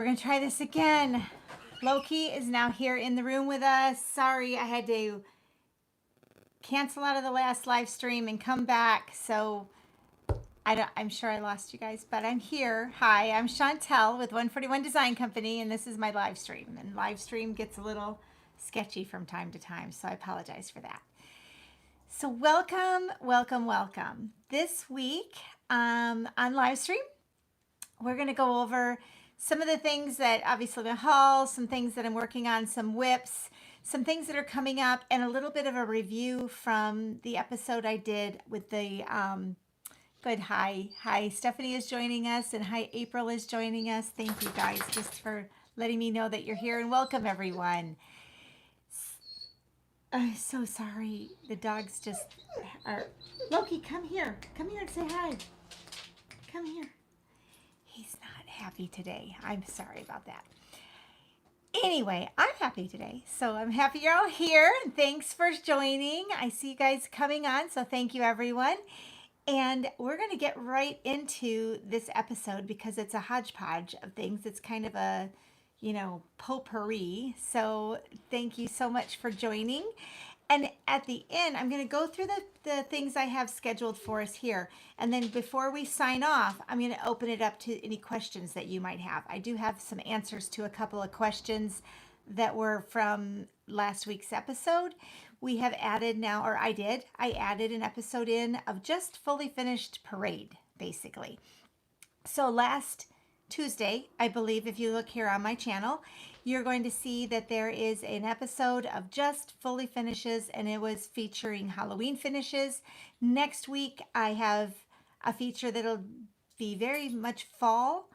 We're going to try this again. Loki is now here in the room with us. Sorry, I had to cancel out of the last live stream and come back. So I'm sure I lost you guys, but I'm here. Hi, I'm Chantel with 141 Design Company, and this is my live stream. And live stream gets a little sketchy from time to time, so I apologize for that. So welcome, welcome, welcome. This week on live stream, we're going to go over some of the things that obviously the haul, some things that I'm working on, some whips, some things that are coming up, and a little bit of a review from the episode I did with the good. Hi, Stephanie is joining us, and hi, April is joining us. Thank you guys just for letting me know that you're here, and welcome everyone. I'm so sorry. The dogs just are. Loki, come here. Come here and say hi. Come here. He's not happy today. I'm sorry about that. Anyway, I'm happy today. So I'm happy you're all here. And thanks for joining. I see you guys coming on. So thank you, everyone. And we're going to get right into this episode because it's a hodgepodge of things. It's kind of a, potpourri. So thank you so much for joining. And at the end, I'm going to go through the things I have scheduled for us here. And then before we sign off, I'm going to open it up to any questions that you might have. I do have some answers to a couple of questions that were from last week's episode. We have added now, or I added an episode in of just fully finished parade, basically. So last Tuesday, I believe, if you look here on my channel, you're going to see that there is an episode of just fully finishes, and it was featuring Halloween finishes. Next week, I have a feature that'll be very much fall,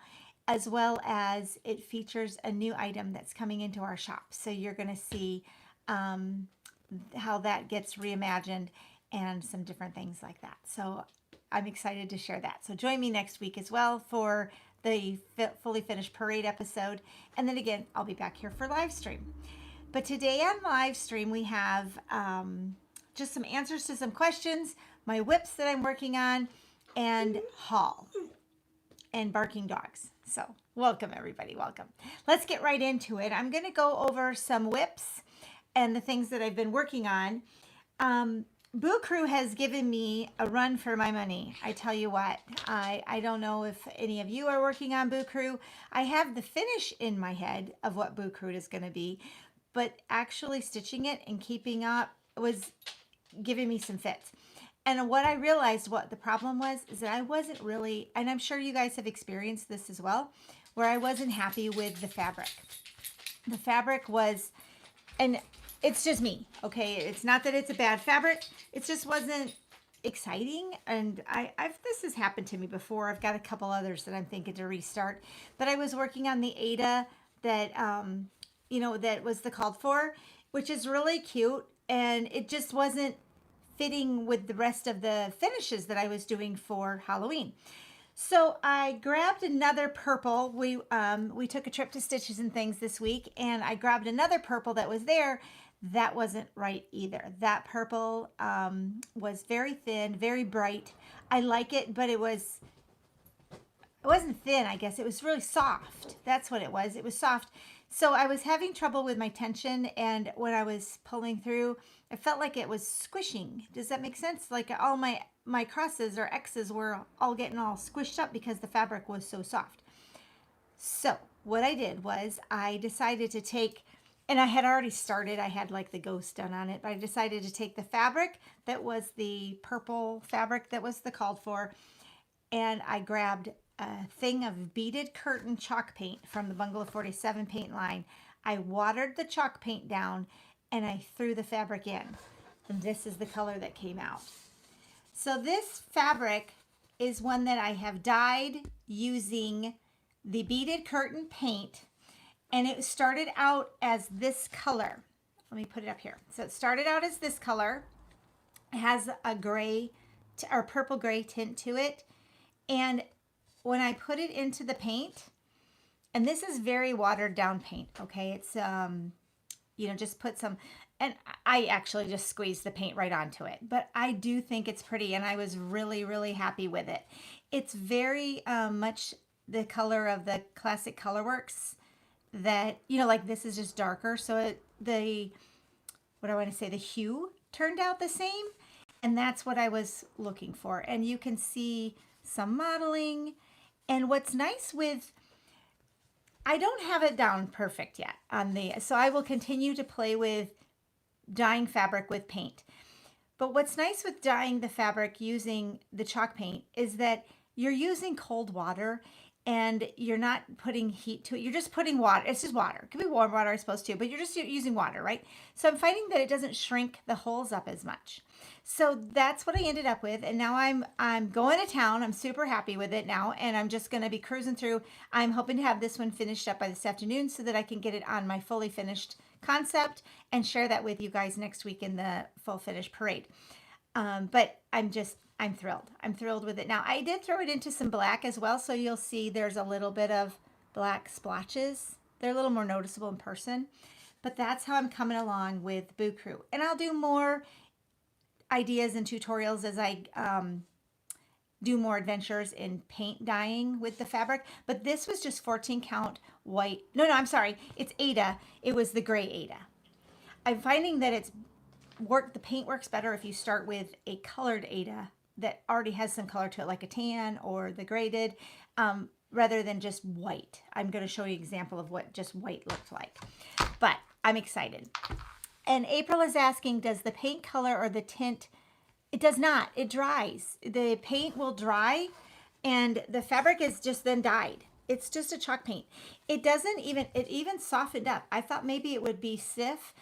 as well as it features a new item that's coming into our shop. So you're going to see how that gets reimagined and some different things like that. So I'm excited to share that. So join me next week as well for the fully finished parade episode. And then again, I'll be back here for live stream. But today on live stream, we have just some answers to some questions, my whips that I'm working on, and haul and barking dogs. So welcome everybody, welcome. Let's get right into it. I'm gonna go over some whips and the things that I've been working on. Boo Crew has given me a run for my money. I tell you what, I don't know if any of you are working on Boo Crew. I have the finish in my head of what Boo Crew is going to be, but actually stitching it and keeping up was giving me some fits. And what I realized what the problem was is that I wasn't really, and I'm sure you guys have experienced this as well, where I wasn't happy with the fabric. The fabric was, and it's just me, okay? It's not that it's a bad fabric. It just wasn't exciting. And this has happened to me before. I've got a couple others that I'm thinking to restart. But I was working on the Ada that, that was the called for, which is really cute. And it just wasn't fitting with the rest of the finishes that I was doing for Halloween. So I grabbed another purple. We took a trip to Stitches and Things this week, and I grabbed another purple that was there. That wasn't right either. That purple was very thin, very bright. I like it, but it wasn't thin, I guess. It was really soft. That's what it was. It was soft. So I was having trouble with my tension, and when I was pulling through, I felt like it was squishing. Does that make sense? Like all my crosses or X's were all getting all squished up because the fabric was so soft. So what I did was I decided to take, and I had already started, I had like the ghost done on it, but I decided to take the fabric that was the purple fabric that was the called for, and I grabbed a thing of beaded curtain chalk paint from the Bungalow 47 paint line. I watered the chalk paint down and I threw the fabric in. And this is the color that came out. So this fabric is one that I have dyed using the beaded curtain paint, and it started out as this color. Let me put it up here. So it started out as this color. It has a gray or purple gray tint to it. And when I put it into the paint, and this is very watered down paint, okay? It's, just put some, and I actually just squeezed the paint right onto it. But I do think it's pretty, and I was really, really happy with it. It's very much the color of the classic Colorworks that, you know, like this is just darker. So what I want to say, the hue turned out the same. And that's what I was looking for. And you can see some modeling. And what's nice with, I don't have it down perfect yet so I will continue to play with dyeing fabric with paint. But what's nice with dyeing the fabric using the chalk paint is that you're using cold water and you're not putting heat to it. You're just putting water. It's just water. It could be warm water, I suppose, too, but you're just using water, right? So I'm finding that it doesn't shrink the holes up as much. So that's what I ended up with. And now I'm going to town. I'm super happy with it now. And I'm just going to be cruising through. I'm hoping to have this one finished up by this afternoon so that I can get it on my fully finished concept and share that with you guys next week in the full finish parade. But I'm thrilled. I'm thrilled with it. Now, I did throw it into some black as well, so you'll see there's a little bit of black splotches. They're a little more noticeable in person, but that's how I'm coming along with Boo Crew. And I'll do more ideas and tutorials as I do more adventures in paint dyeing with the fabric. But this was just 14 count white. No, I'm sorry. It's Ada. It was the gray Ada. I'm finding that the paint works better if you start with a colored Ada that already has some color to it, like a tan or the gray did, rather than just white. I'm going to show you an example of what just white looked like. But I'm excited. And April is asking, does the paint color or the tint? It does not. It dries. The paint will dry and the fabric is just then dyed. It's just a chalk paint. It even softened up. I thought maybe it would be stiff.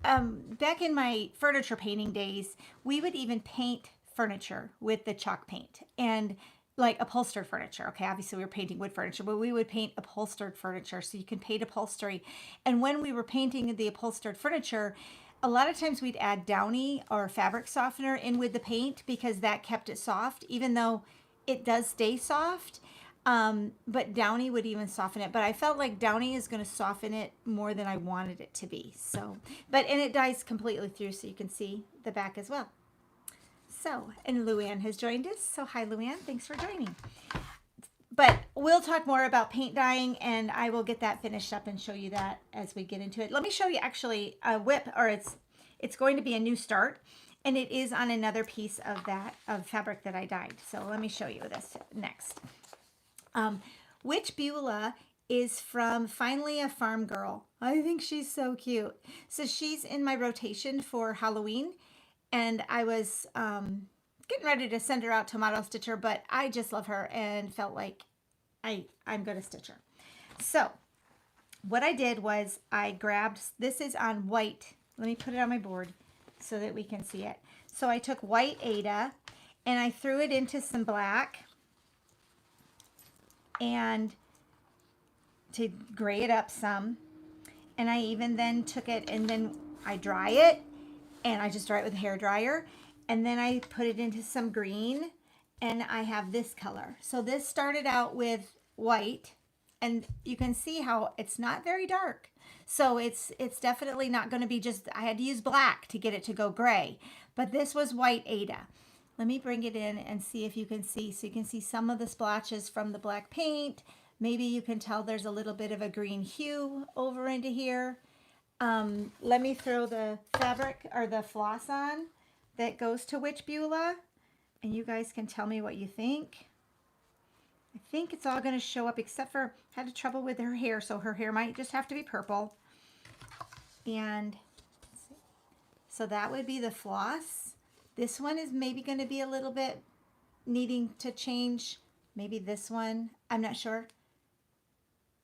Back in my furniture painting days, we would even paint furniture with the chalk paint and like upholstered furniture. Okay, obviously we were painting wood furniture, but we would paint upholstered furniture. So you can paint upholstery. And when we were painting the upholstered furniture, a lot of times we'd add Downy or fabric softener in with the paint because that kept it soft, even though it does stay soft. But Downy would even soften it. But I felt like Downy is going to soften it more than I wanted it to be. So, and it dyes completely through, so you can see the back as well. So, and Luann has joined us. So hi, Luann. Thanks for joining. But we'll talk more about paint dyeing, and I will get that finished up and show you that as we get into it. Let me show you actually a whip, or it's going to be a new start, and it is on another piece of fabric that I dyed. So let me show you this next. Witch Beulah is from Finally a Farm Girl. I think she's so cute. So she's in my rotation for Halloween. And I was getting ready to send her out to model stitch her, but I just love her and felt like I'm going to stitch her. So what I did was I grabbed, this is on white. Let me put it on my board so that we can see it. So I took white Ada and I threw it into some black and to gray it up some. And I even then took it and then I dry it. And I just dry it with a hair dryer. And then I put it into some green. And I have this color. So this started out with white. And you can see how it's not very dark. So it's definitely not going to be just, I had to use black to get it to go gray. But this was white Ada. Let me bring it in and see if you can see. So you can see some of the splotches from the black paint. Maybe you can tell there's a little bit of a green hue over into here. Let me throw the fabric or the floss on that goes to Witch Beulah, and you guys can tell me what you think. I think it's all going to show up except for I had trouble with her hair, so her hair might just have to be purple. And so that would be the floss. This one is maybe going to be a little bit needing to change. Maybe this one. I'm not sure.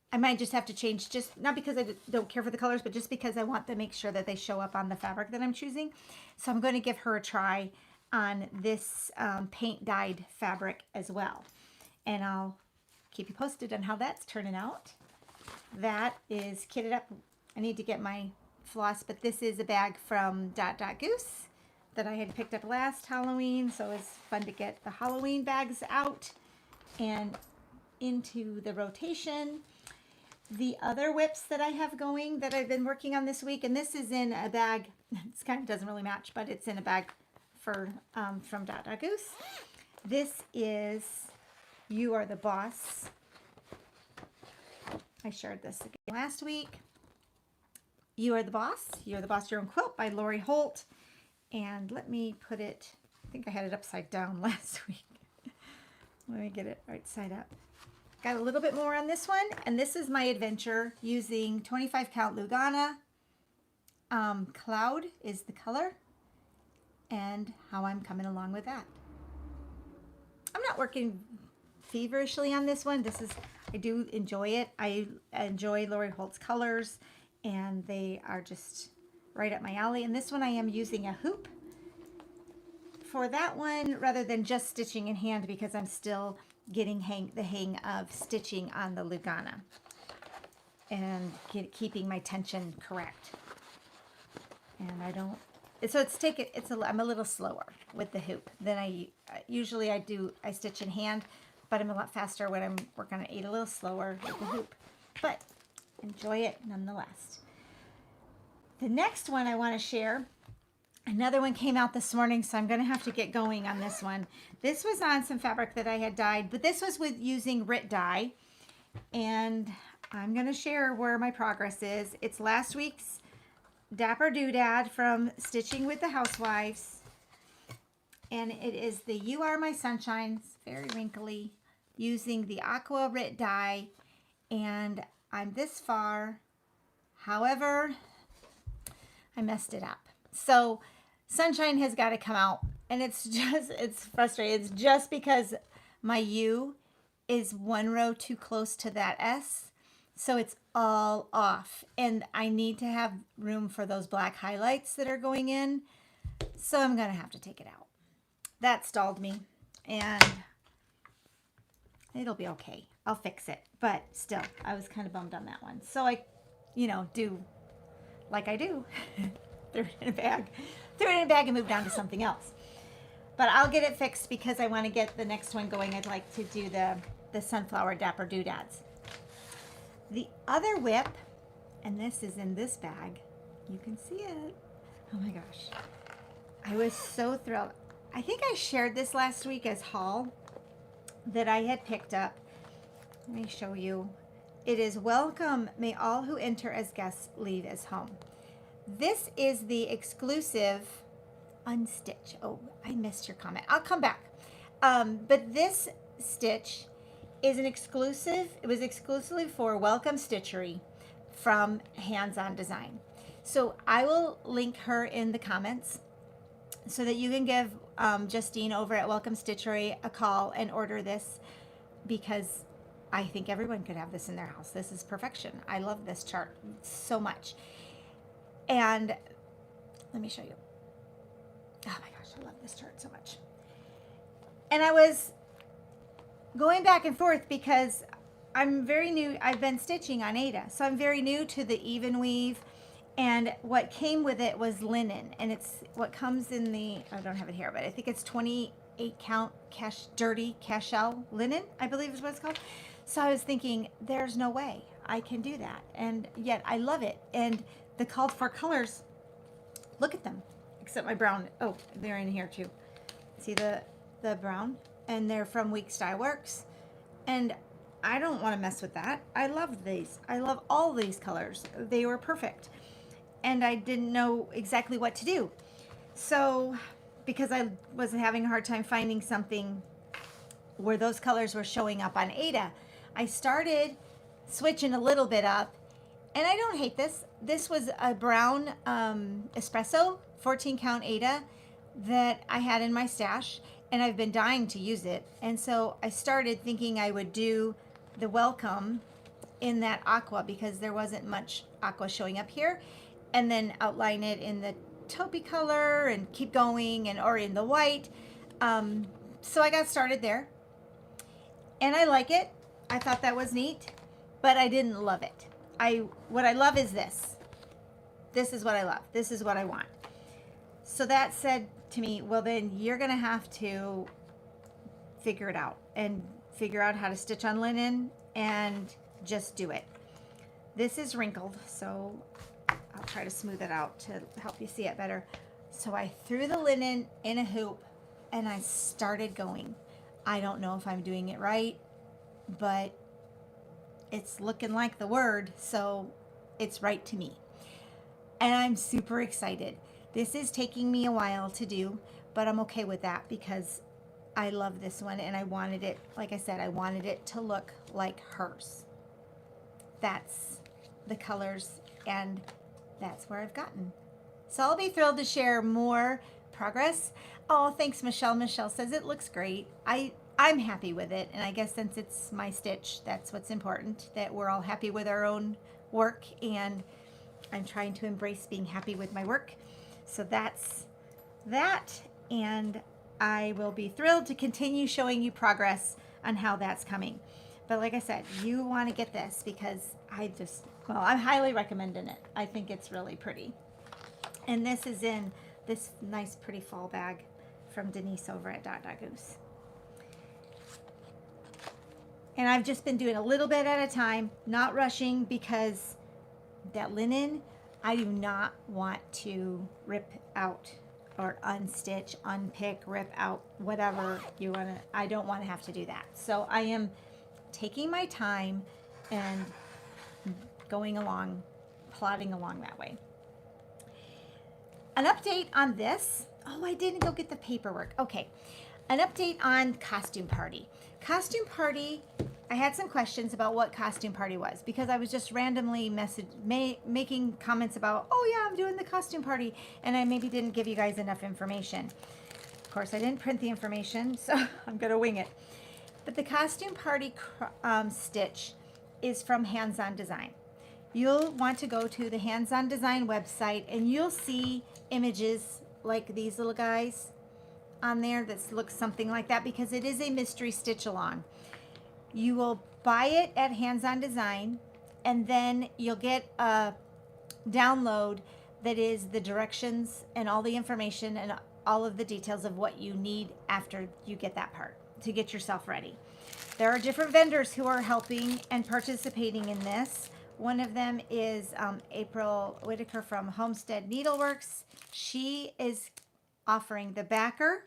I might just have to change, just not because I don't care for the colors, but just because I want to make sure that they show up on the fabric that I'm choosing. So I'm going to give her a try on this paint dyed fabric as well. And I'll keep you posted on how that's turning out. That is kitted up. I need to get my floss, but this is a bag from Goose that I had picked up last Halloween. So it's fun to get the Halloween bags out and into the rotation. The other whips that I have going that I've been working on this week, and this is in a bag, this kind of doesn't really match, but it's in a bag for from Goose. This is You Are the Boss I shared this again last week. You Are the Boss. You're the Boss Your Own Quilt by Lori Holt. And let me put it, I think I had it upside down last week. Let me get it right side up. Got a little bit more on this one. And this is my adventure using 25 count Lugana. Cloud is the color. And how I'm coming along with that. I'm not working feverishly on this one. I do enjoy it. I enjoy Lori Holt's colors, and they are just right up my alley. And this one I am using a hoop for that one rather than just stitching in hand because I'm still getting the hang of stitching on the Lugana and keeping my tension correct. And I don't, so I'm a little slower with the hoop than I stitch in hand, but I'm a lot faster when I'm working on 8, a little slower with the hoop, but enjoy it nonetheless. The next one I want to share, another one came out this morning, so I'm going to have to get going on this one. This was on some fabric that I had dyed, but this was with using RIT dye, and I'm going to share where my progress is. It's last week's Dapper Doodad from Stitching with the Housewives, and it is the You Are My Sunshine. It's very wrinkly, using the Aqua RIT dye, and I'm this far. However, I messed it up. So Sunshine has got to come out, and it's frustrating. It's just because my U is one row too close to that S. So it's all off, and I need to have room for those black highlights that are going in. So I'm going to have to take it out. That stalled me, and it'll be okay. I'll fix it, but still, I was kind of bummed on that one. So I, do like I do. Threw it in a bag and moved on to something else. But I'll get it fixed because I want to get the next one going. I'd like to do the Sunflower Dapper Doodads. The other whip, and this is in this bag. You can see it. Oh my gosh. I was so thrilled. I think I shared this last week as haul that I had picked up. Let me show you. It is Welcome, May All Who Enter as Guests Leave as Home. This is the exclusive unstitch. Oh, I missed your comment. I'll come back. But this stitch is it was exclusively for Welcome Stitchery from Hands On Design. So I will link her in the comments so that you can give Justine over at Welcome Stitchery a call and order this, because I think everyone could have this in their house. This is perfection. I love this chart so much. And let me show you. Oh my gosh, I love this chart so much. And I was going back and forth because I'm very new. I've been stitching on Ada, so I'm very new to the even weave, and what came with it was linen, and it's what comes in the, I don't have it here, but I think it's 28 count dirty cashel linen, I believe is what it's called. So I was thinking, there's no way I can do that, and yet I love it. And the called for colors, look at them, except my brown. Oh, they're in here too. See the brown? And they're from Weeks Dye Works, and I don't want to mess with that. I love these. I love all these colors. They were perfect, and I didn't know exactly what to do. So because I was having a hard time finding something where those colors were showing up on Ada, I started switching a little bit up, and I don't hate this. This was a brown espresso 14 count Ada that I had in my stash, and I've been dying to use it. And so I started thinking I would do the Welcome in that aqua because there wasn't much aqua showing up here, and then outline it in the taupey color and keep going, or in the white. So I got started there, and I like it. I thought that was neat, but I didn't love it. What I love is this. This is what I love. This is what I want. So that said to me, well, then you're going to have to figure it out and figure out how to stitch on linen and just do it. This is wrinkled, so I'll try to smooth it out to help you see it better. So I threw the linen in a hoop and I started going. I don't know if I'm doing it right, but it's looking like the word, so it's right to me. And I'm super excited. This is taking me a while to do, but I'm okay with that because I love this one and I wanted it, like I said, I wanted it to look like hers. That's the colors and that's where I've gotten. So I'll be thrilled to share more progress. Oh, thanks, Michelle. Michelle says it looks great. I'm happy with it, and I guess since it's my stitch, that's what's important, that we're all happy with our own work, and I'm trying to embrace being happy with my work. So that's that, and I will be thrilled to continue showing you progress on how that's coming. But like I said, you want to get this because I'm highly recommending it. I think it's really pretty. And this is in this nice pretty fall bag from Denise over at Goose. And I've just been doing a little bit at a time, not rushing, because that linen, I do not want to rip out or unstitch, unpick, rip out, whatever you want to. I don't want to have to do that. So I am taking my time and going along, plodding along that way. An update on this. Oh, I didn't go get the paperwork. Okay. An update on Costume Party. Costume Party, I had some questions about what Costume Party was because I was just randomly making comments about, oh yeah, I'm doing the Costume Party, and I maybe didn't give you guys enough information. Of course, I didn't print the information, so I'm going to wing it. But the Costume Party stitch is from Hands On Design. You'll want to go to the Hands On Design website, and you'll see images like these little guys on there that looks something like that because it is a mystery stitch along. You will buy it at Hands On Design, and then you'll get a download that is the directions and all the information and all of the details of what you need after you get that part to get yourself ready. There are different vendors who are helping and participating in this. One of them is April Whitaker from Homestead Needleworks. She is offering the backer.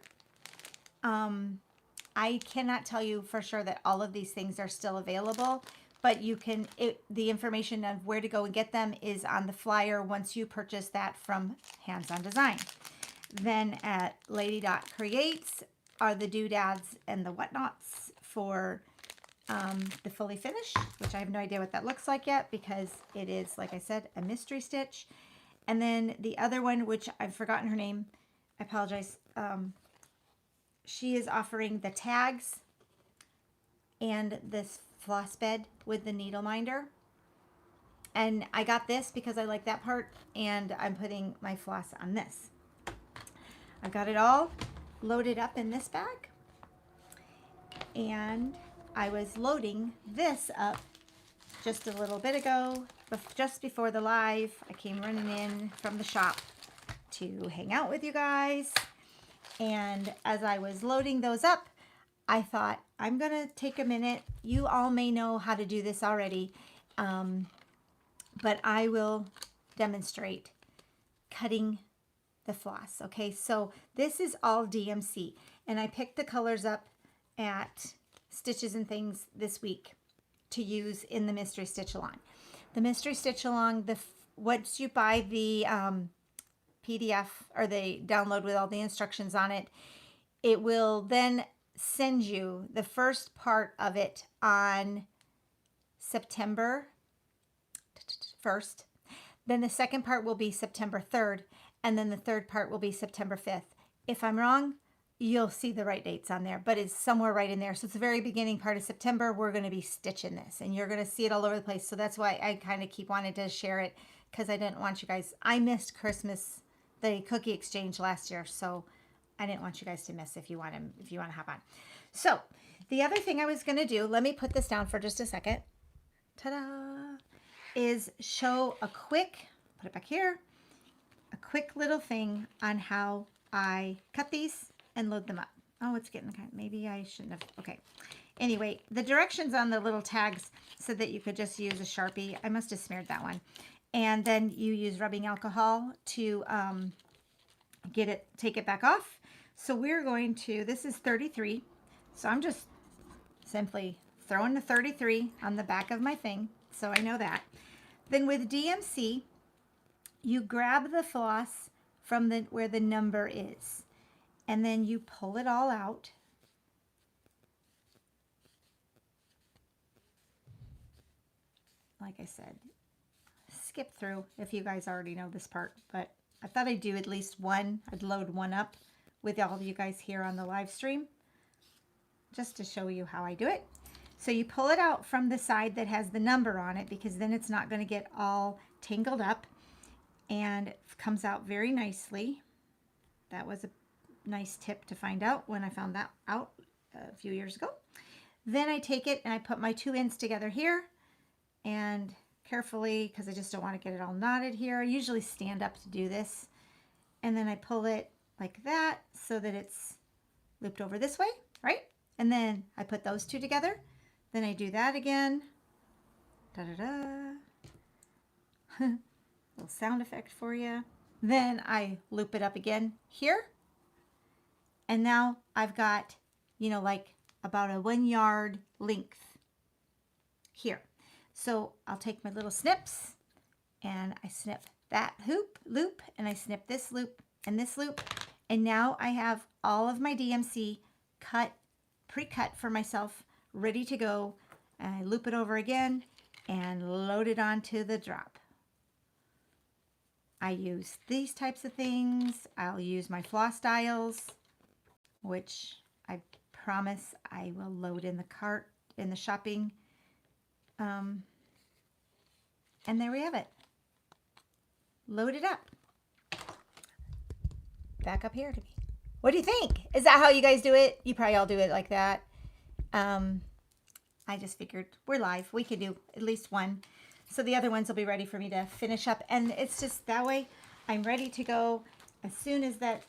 I cannot tell you for sure that all of these things are still available, but you can, the information of where to go and get them is on the flyer once you purchase that from Hands On Design. Then at Lady Dot Creates are the doodads and the whatnots for the fully finished, which I have no idea what that looks like yet because it is, like I said, a mystery stitch. And then the other one, which I've forgotten her name, I apologize. She is offering the tags and this floss bed with the needle minder. And I got this because I like that part, and I'm putting my floss on this. I've got it all loaded up in this bag, and I was loading this up just a little bit ago, just before the live. I came running in from the shop to hang out with you guys. And as I was loading those up, I thought, I'm going to take a minute. You all may know how to do this already, but I will demonstrate cutting the floss. Okay, so this is all DMC, and I picked the colors up at Stitches and Things this week to use in the Mystery Stitch Along. The Mystery Stitch Along, once you buy the PDF or the download with all the instructions on it, it will then send you the first part of it on September 1st. Then the second part will be September 3rd, and then the third part will be September 5th. If I'm wrong, you'll see the right dates on there, but it's somewhere right in there. So it's the very beginning part of September. We're going to be stitching this, and you're going to see it all over the place. So that's why I kind of keep wanting to share it, because I didn't want you guys, I missed Christmas, the cookie exchange last year, so I didn't want you guys to miss if you want to hop on. So the other thing I was going to do, let me put this down for just a second. Ta-da! Is show a quick, put it back here, a quick little thing on how I cut these and load them up. Oh, it's getting kind of, maybe I shouldn't have. Okay. Anyway, the directions on the little tags said that you could just use a Sharpie. I must have smeared that one. And then you use rubbing alcohol to take it back off. So we're going to, this is 33. So I'm just simply throwing the 33 on the back of my thing, so I know that. Then with DMC, you grab the floss from where the number is, and then you pull it all out. Like I said, skip through if you guys already know this part, but I thought I'd do at least one. I'd load one up with all of you guys here on the live stream just to show you how I do it. So you pull it out from the side that has the number on it, because then it's not going to get all tangled up, and it comes out very nicely. That was a nice tip to find out when I found that out a few years ago. Then I take it and I put my 2 ends together here, and carefully, because I just don't want to get it all knotted here. I usually stand up to do this, and then I pull it like that so that it's looped over this way, right? And then I put those 2 together. Then I do that again. Da-da-da. Little sound effect for you. Then I loop it up again here. And now I've got, you know, like about a 1 yard length here. So I'll take my little snips and I snip that loop, and I snip this loop and this loop. And now I have all of my DMC cut, pre-cut for myself, ready to go. And I loop it over again and load it onto the drop. I use these types of things. I'll use my floss dials, which I promise I will load in the cart in the shopping. And there we have it. Load it up. Back up here to me. What do you think? Is that how you guys do it? You probably all do it like that. I just figured we're live. We could do at least one. So the other ones will be ready for me to finish up. And it's just that way I'm ready to go as soon as that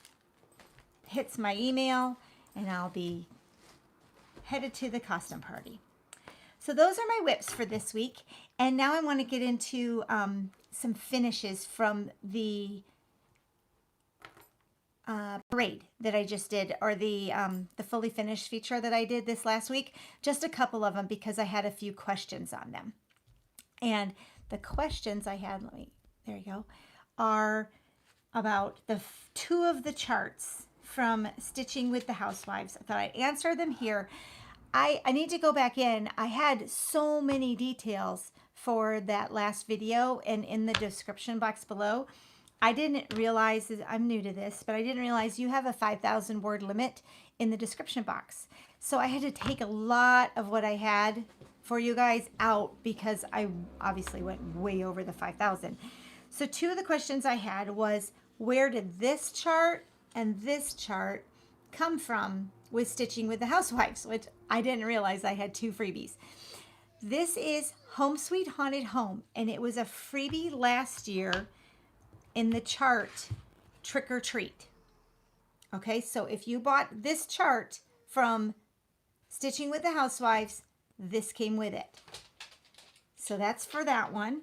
hits my email, and I'll be headed to the costume party. So those are my whips for this week. And now I want to get into some finishes from the parade that I just did, or the fully finished feature that I did this last week. Just a couple of them because I had a few questions on them. And the questions I had, there you go, are about the 2 of the charts from Stitching with the Housewives. I thought I'd answer them here. I need to go back in. I had so many details for that last video, and in the description box below, I didn't realize, I'm new to this, but I didn't realize you have a 5,000 word limit in the description box. So I had to take a lot of what I had for you guys out because I obviously went way over the 5,000. So 2 of the questions I had was, where did this chart and this chart come from with Stitching with the Housewives, which I didn't realize I had 2 freebies. This is Home Sweet Haunted Home, and it was a freebie last year in the chart Trick or Treat. Okay, so if you bought this chart from Stitching with the Housewives, this came with it. So that's for that one.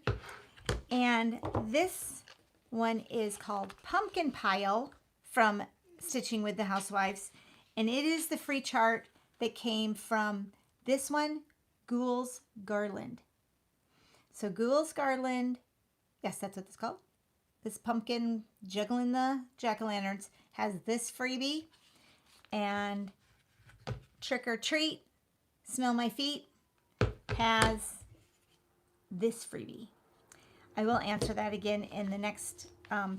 And this one is called Pumpkin Pile from Stitching with the Housewives. And it is the free chart that came from this one, Ghoul's Garland. So Ghoul's Garland, yes, that's what it's called. This pumpkin juggling the jack-o'-lanterns has this freebie. And Trick or Treat, Smell My Feet, has this freebie. I will answer that again in the next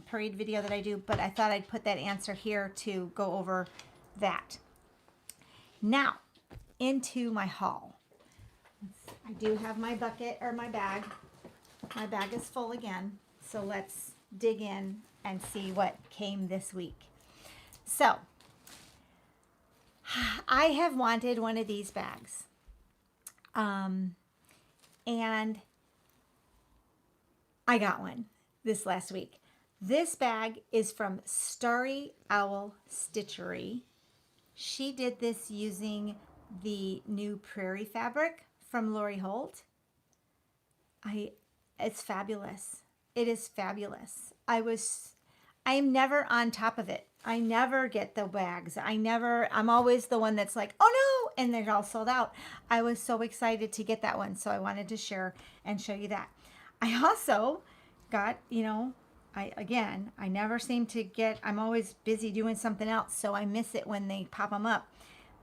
parade video that I do, but I thought I'd put that answer here to go over that. Now, into my haul. I do have my bucket, or my bag. My bag is full again, so let's dig in and see what came this week. So, I have wanted one of these bags. And I got one this last week. This bag is from Starry Owl Stitchery. She did this using the new Prairie fabric from Lori Holt. It's fabulous. It is fabulous. I'm never on top of it. I never get the bags. I'm always the one that's like, oh no, and they're all sold out. I was so excited to get that one, so I wanted to share and show you that. I also got, I never seem to get, I'm always busy doing something else, so I miss it when they pop them up.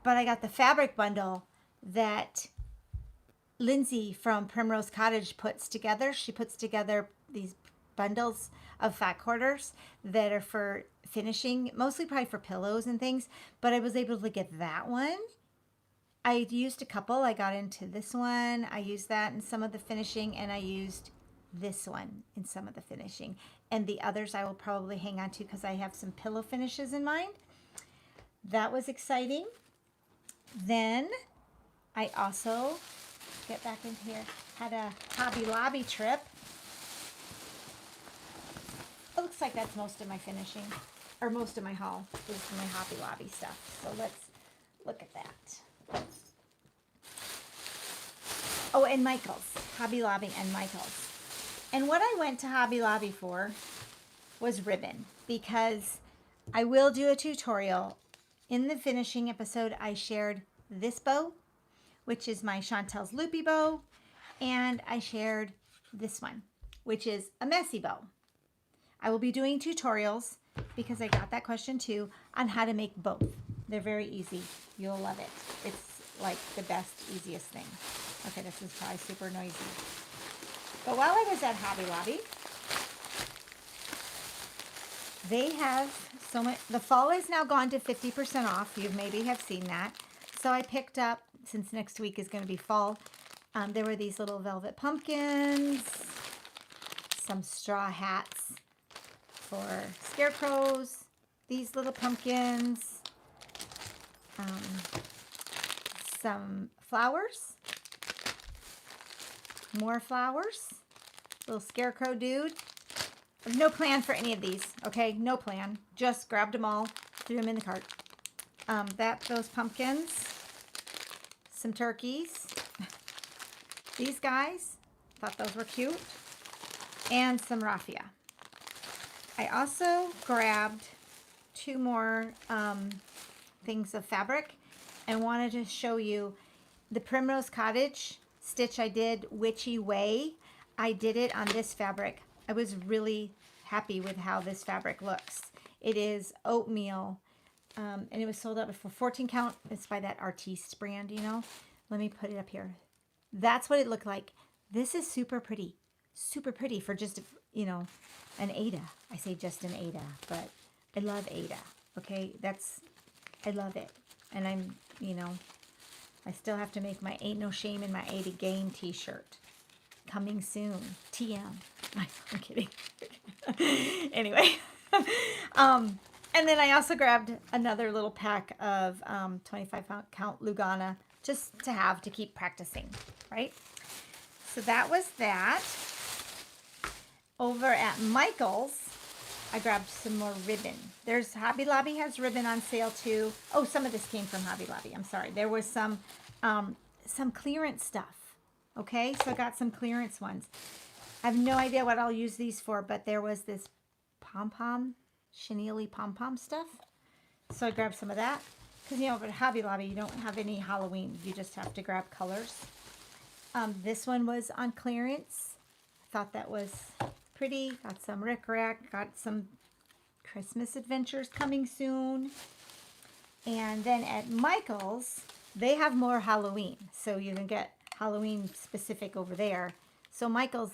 But I got the fabric bundle that Lindsay from Primrose Cottage puts together. She puts together these bundles of fat quarters that are for finishing, mostly probably for pillows and things, but I was able to get that one. I used a couple. I got into this one. I used that in some of the finishing, and I used this one in some of the finishing. And the others I will probably hang on to because I have some pillow finishes in mind. That was exciting. Then I also, get back in here, had a Hobby Lobby trip. It looks like that's most of my finishing, or most of my haul is my Hobby Lobby stuff. So let's look at that. Oh, and Michael's, Hobby Lobby and Michael's. And what I went to Hobby Lobby for was ribbon, because I will do a tutorial. In the finishing episode, I shared this bow, which is my Chantel's Loopy bow, and I shared this one, which is a messy bow. I will be doing tutorials, because I got that question too, on how to make both. They're very easy. You'll love it. It's like the best, easiest thing. Okay, this is probably super noisy. But while I was at Hobby Lobby, they have so much. The fall is now gone to 50% off. You maybe have seen that. So I picked up, since next week is going to be fall, there were these little velvet pumpkins, some straw hats for scarecrows, these little pumpkins, some flowers, more flowers, little scarecrow dude. I have no plan for any of these, okay? No plan. Just grabbed them all, threw them in the cart. Those pumpkins, some turkeys, these guys, thought those were cute, and some raffia. I also grabbed two more things of fabric and wanted to show you the Primrose Cottage stitch I did, Witchy Way. I did it on this fabric. I was really happy with how this fabric looks. It is oatmeal, and it was sold out for 14 count. It's by that Artiste brand, Let me put it up here. That's what it looked like. This is super pretty for just, an Ada. I say just an Ada, but I love Ada. Okay, I love it. And I'm, I still have to make my Ain't No Shame in My Ada Game t-shirt. Coming soon. TM. I'm kidding. Anyway. And then I also grabbed another little pack of 25 count Lugana just to have to keep practicing, right? So that was that. Over at Michael's, I grabbed some more ribbon. There's Hobby Lobby has ribbon on sale too. Oh, some of this came from Hobby Lobby. I'm sorry. There was some clearance stuff. Okay, so I got some clearance ones. I have no idea what I'll use these for, but there was this pom-pom, chenille pom-pom stuff. So I grabbed some of that. Because, over at Hobby Lobby, you don't have any Halloween. You just have to grab colors. This one was on clearance. Thought that was pretty. Got some rickrack. Got some Christmas adventures coming soon. And then at Michael's, they have more Halloween. So you can get Halloween specific over there. So Michael's,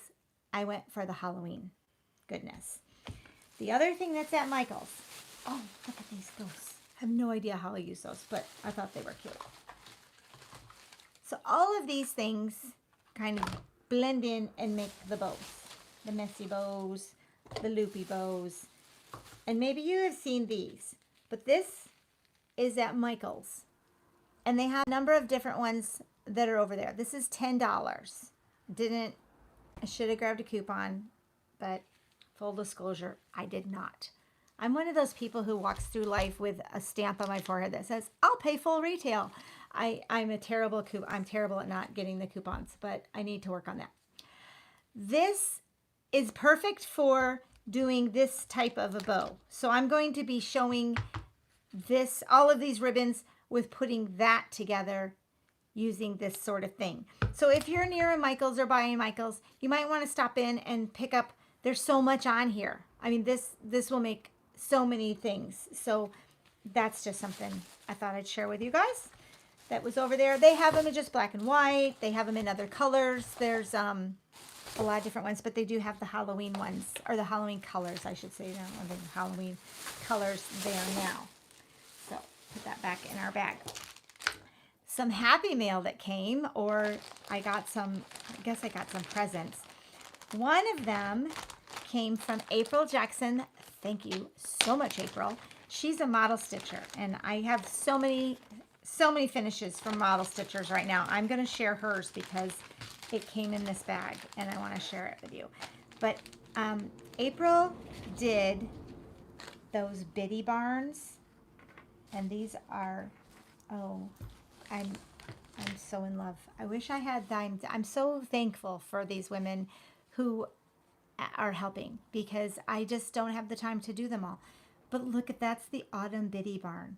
I went for the Halloween goodness. The other thing that's at Michael's, oh, look at these ghosts. I have no idea how I use those, but I thought they were cute. So all of these things kind of blend in and make the bows. The messy bows, the loopy bows. And maybe you have seen these, but this is at Michael's. And they have a number of different ones that are over there. This is $10. I should have grabbed a coupon, but full disclosure, I did not. I'm one of those people who walks through life with a stamp on my forehead that says, I'll pay full retail. I'm terrible at not getting the coupons, but I need to work on that. This is perfect for doing this type of a bow. So I'm going to be showing all of these ribbons with putting that together using this sort of thing. So if you're near a Michael's or buying Michael's, you might want to stop in and pick up. There's so much on here. I mean, this will make so many things. So that's just something I thought I'd share with you guys. That was over there. They have them in just black and white. They have them in other colors. There's a lot of different ones, but they do have the Halloween ones, or the Halloween colors, I should say. The Halloween colors there now. So put that back in our bag. Some Happy Mail that came, or I guess I got some presents. One of them came from April Jackson. Thank you so much, April. She's a model stitcher, and I have so many finishes from model stitchers right now. I'm going to share hers because it came in this bag, and I want to share it with you. But April did those Biddy Barns, and these are, oh, I'm so in love. I wish I had time. I'm so thankful for these women who are helping, because I just don't have the time to do them all. But look at, that's the Autumn Biddy Barn.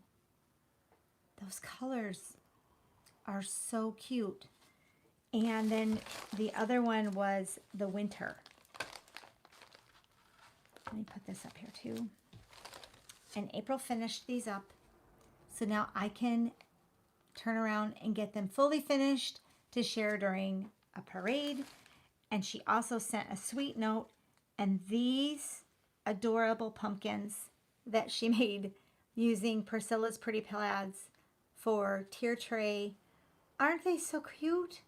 Those colors are so cute. And then the other one was the Winter. Let me put this up here too. And April finished these up. So now I can turn around and get them fully finished to share during a parade. And she also sent a sweet note, and these adorable pumpkins that she made using Priscilla's Pretty Plaids for tier tray. Aren't they so cute?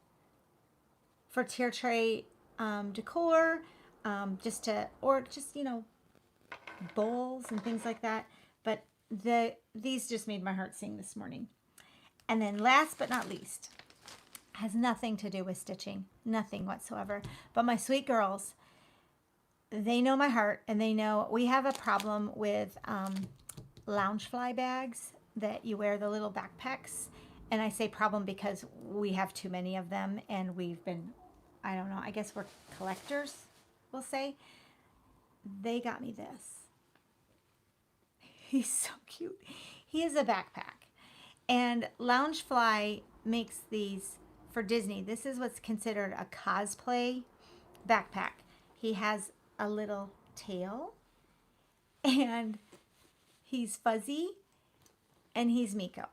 For tier tray decor, just you know, bowls and things like that. But these just made my heart sing this morning. And then last but not least, has nothing to do with stitching, nothing whatsoever. But my sweet girls, they know my heart, and they know we have a problem with Loungefly bags that you wear, the little backpacks. And I say problem because we have too many of them, and we've been, I don't know, I guess we're collectors, we'll say. They got me this. He's so cute. He is a backpack. And Loungefly makes these for Disney. This is what's considered a cosplay backpack. He has a little tail, and he's fuzzy, and he's Miko.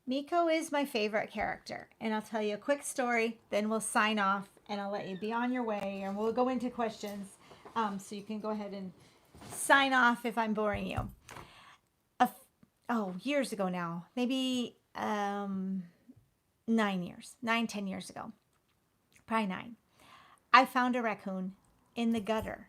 Miko is my favorite character, and I'll tell you a quick story, then we'll sign off, and I'll let you be on your way, and we'll go into questions, so you can go ahead and sign off if I'm boring you. Years ago now, maybe 10 years ago, probably 9, I found a raccoon in the gutter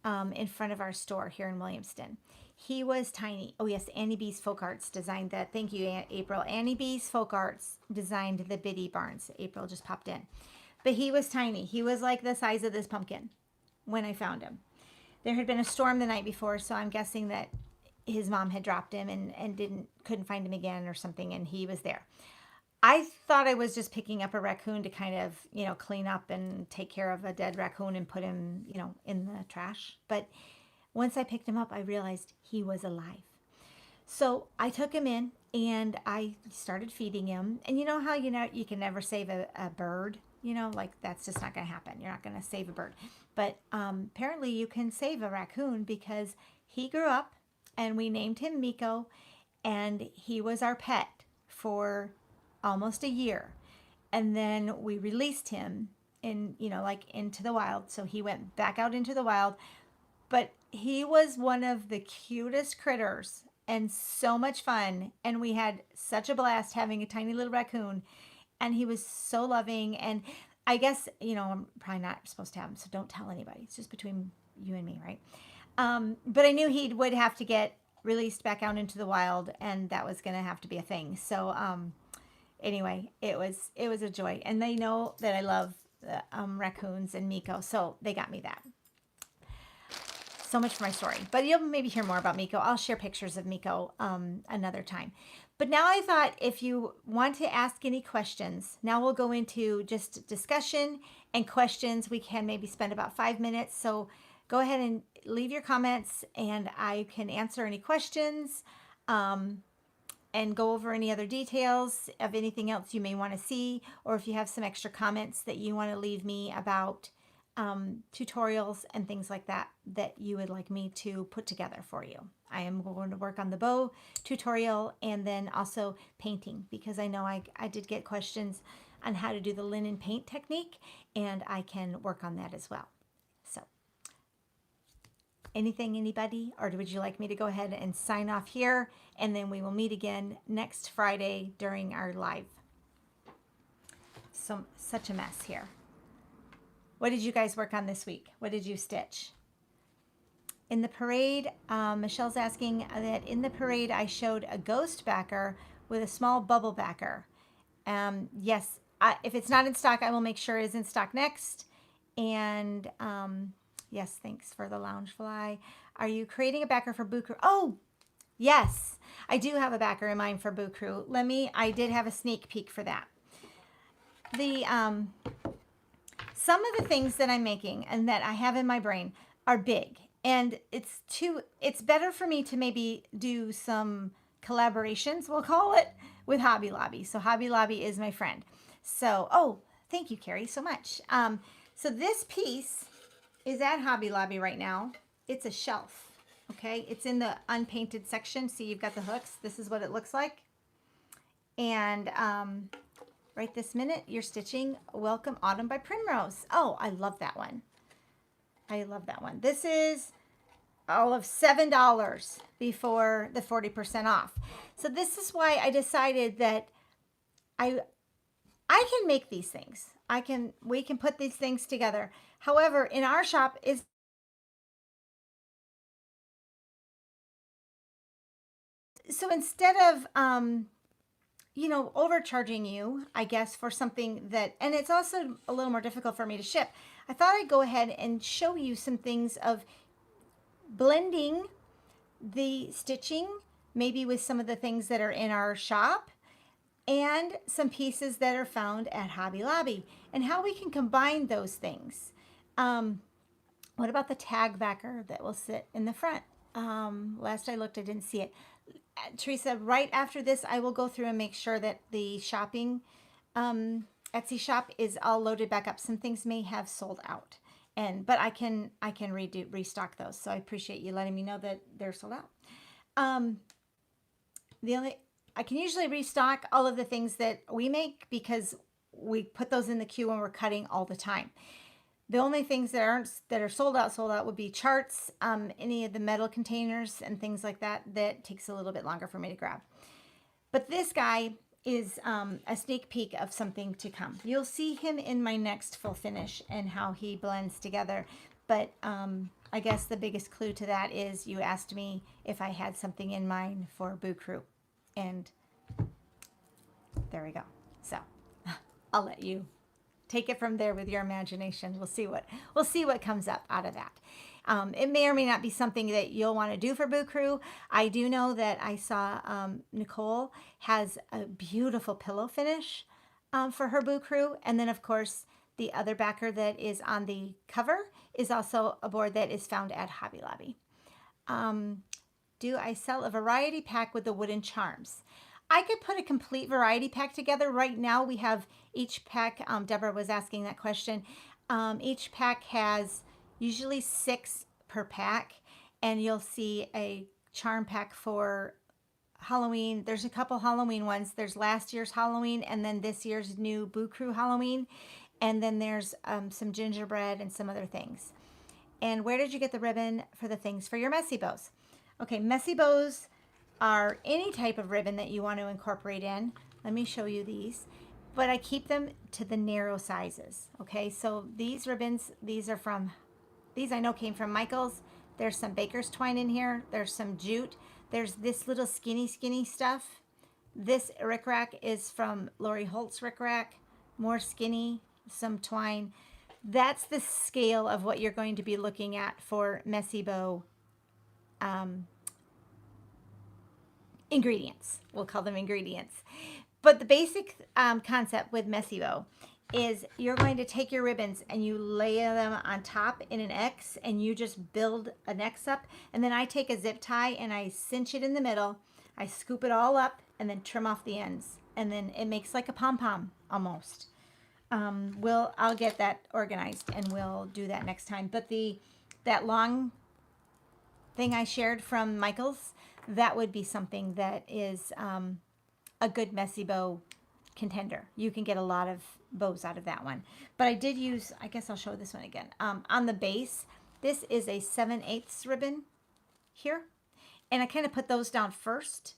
in front of our store here in Williamston. He was tiny. Oh yes, Annie B's Folk Arts designed that. Thank you, April. Annie B's Folk Arts designed the Biddy Barns. April just popped in. But he was tiny. He was like the size of this pumpkin when I found him. There had been a storm the night before, so I'm guessing that his mom had dropped him and couldn't find him again or something, and he was there. I thought I was just picking up a raccoon to kind of, you know, clean up and take care of a dead raccoon and put him, you know, in the trash. But once I picked him up, I realized he was alive. So I took him in and I started feeding him. And you know how, you know, you can never save a bird, you know, like that's just not going to happen. You're not going to save a bird. But apparently you can save a raccoon, because he grew up and we named him Miko, and he was our pet for almost a year. And then we released him in, you know, like into the wild. So he went back out into the wild, but he was one of the cutest critters and so much fun. And we had such a blast having a tiny little raccoon, and he was so loving. And I guess, you know, I'm probably not supposed to have him, so don't tell anybody. It's just between you and me, right? But I knew he would have to get released back out into the wild, and that was going to have to be a thing. So, anyway, it was a joy, and they know that I love raccoons and Miko, so they got me that. So much for my story, but you'll maybe hear more about Miko. I'll share pictures of Miko another time. But now I thought, if you want to ask any questions, now we'll go into just discussion and questions. We can maybe spend about 5 minutes, so go ahead and leave your comments, and I can answer any questions. and go over any other details of anything else you may want to see, or if you have some extra comments that you want to leave me about tutorials and things like that that you would like me to put together for you. I am going to work on the bow tutorial and then also painting, because I know I did get questions on how to do the linen paint technique, and I can work on that as well. So anything, anybody, or would you like me to go ahead and sign off here, and then we will meet again next Friday during our live? Such a mess here. What did you guys work on this week? What did you stitch? In the parade, Michelle's asking that in the parade I showed a ghost backer with a small bubble backer. Yes, if it's not in stock, I will make sure it is in stock next. And yes, thanks for the lounge fly. Are you creating a backer for Boo Crew? Oh, yes, I do have a backer in mind for Boo Crew. I did have a sneak peek for that. Some of the things that I'm making and that I have in my brain are big, and it's better for me to maybe do some collaborations, we'll call it, with Hobby Lobby. So Hobby Lobby is my friend. So, oh, thank you, Carrie, so much. So this piece is at Hobby Lobby right now. It's a shelf, okay? It's in the unpainted section. See, you've got the hooks. This is what it looks like. And right this minute, you're stitching Welcome Autumn by Primrose. Oh, I love that one. I love that one. This is all of $7 before the 40% off. So this is why I decided that I can make these things. We can put these things together. However, in our shop so instead of overcharging you, I guess, for something that, and it's also a little more difficult for me to ship, I thought I'd go ahead and show you some things of blending the stitching, maybe with some of the things that are in our shop and some pieces that are found at Hobby Lobby, and how we can combine those things. What about the tag backer that will sit in the front? Last I looked, I didn't see it. Teresa, right after this, I will go through and make sure that the shopping Etsy shop is all loaded back up. Some things may have sold out, but I can restock those. So I appreciate you letting me know that they're sold out. I can usually restock all of the things that we make because we put those in the queue when we're cutting all the time. The only things that are sold out would be charts, any of the metal containers and things like that. That takes a little bit longer for me to grab. But this guy is a sneak peek of something to come. You'll see him in my next full finish and how he blends together. But I guess the biggest clue to that is you asked me if I had something in mind for Boo Crew. And there we go. So I'll let you take it from there with your imagination. We'll see what comes up out of that. It may or may not be something that you'll want to do for Boo Crew. I do know that I saw Nicole has a beautiful pillow finish for her Boo Crew. And then, of course, the other backer that is on the cover is also a board that is found at Hobby Lobby. Do I sell a variety pack with the wooden charms? I could put a complete variety pack together. Right now we have each pack, Deborah was asking that question. Each pack has usually 6 per pack, and you'll see a charm pack for Halloween. There's a couple Halloween ones. There's last year's Halloween and then this year's new Boo Crew Halloween. And then there's some gingerbread and some other things. And where did you get the ribbon for the things for your messy bows? Okay, messy bows are any type of ribbon that you want to incorporate in. Let me show you these. But I keep them to the narrow sizes. Okay, so these ribbons, these I know came from Michael's. There's some baker's twine in here. There's some jute. There's this little skinny stuff. This rickrack is from Lori Holt's rickrack. More skinny, some twine. That's the scale of what you're going to be looking at for messy bow ingredients. We'll call them ingredients. But the basic concept with messy bow is you're going to take your ribbons and you lay them on top in an X, and you just build an X up. And then I take a zip tie and I cinch it in the middle, I scoop it all up and then trim off the ends. And then it makes like a pom-pom almost. I'll get that organized and we'll do that next time. But that long thing I shared from Michael's, that would be something that is a good messy bow contender. You can get a lot of bows out of that one. But I did use, I guess I'll show this one again. On the base, this is a 7/8 ribbon here. And I kind of put those down first,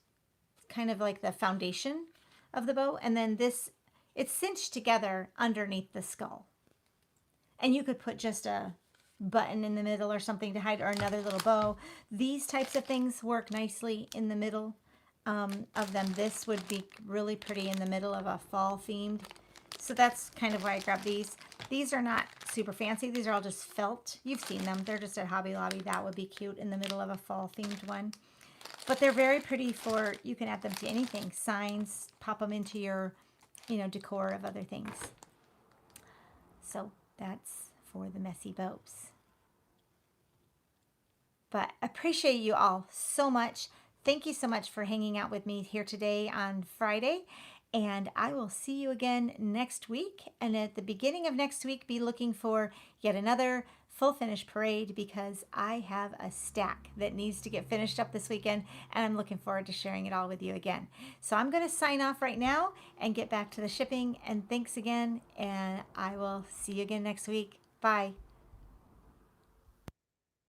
kind of like the foundation of the bow. And then this, it's cinched together underneath the skull. And you could put just a button in the middle or something to hide, or another little bow. These types of things work nicely in the middle of them. This would be really pretty in the middle of a fall themed. So that's kind of why I grabbed these. These are not super fancy. These are all just felt. You've seen them. They're just at Hobby Lobby. That would be cute in the middle of a fall themed one. But they're very pretty for, you can add them to anything. Signs, pop them into your, decor of other things. So that's for the messy bows. But I appreciate you all so much. Thank you so much for hanging out with me here today on Friday. And I will see you again next week. And at the beginning of next week, be looking for yet another full finish parade, because I have a stack that needs to get finished up this weekend, and I'm looking forward to sharing it all with you again. So I'm going to sign off right now and get back to the shipping. And thanks again, and I will see you again next week. Bye.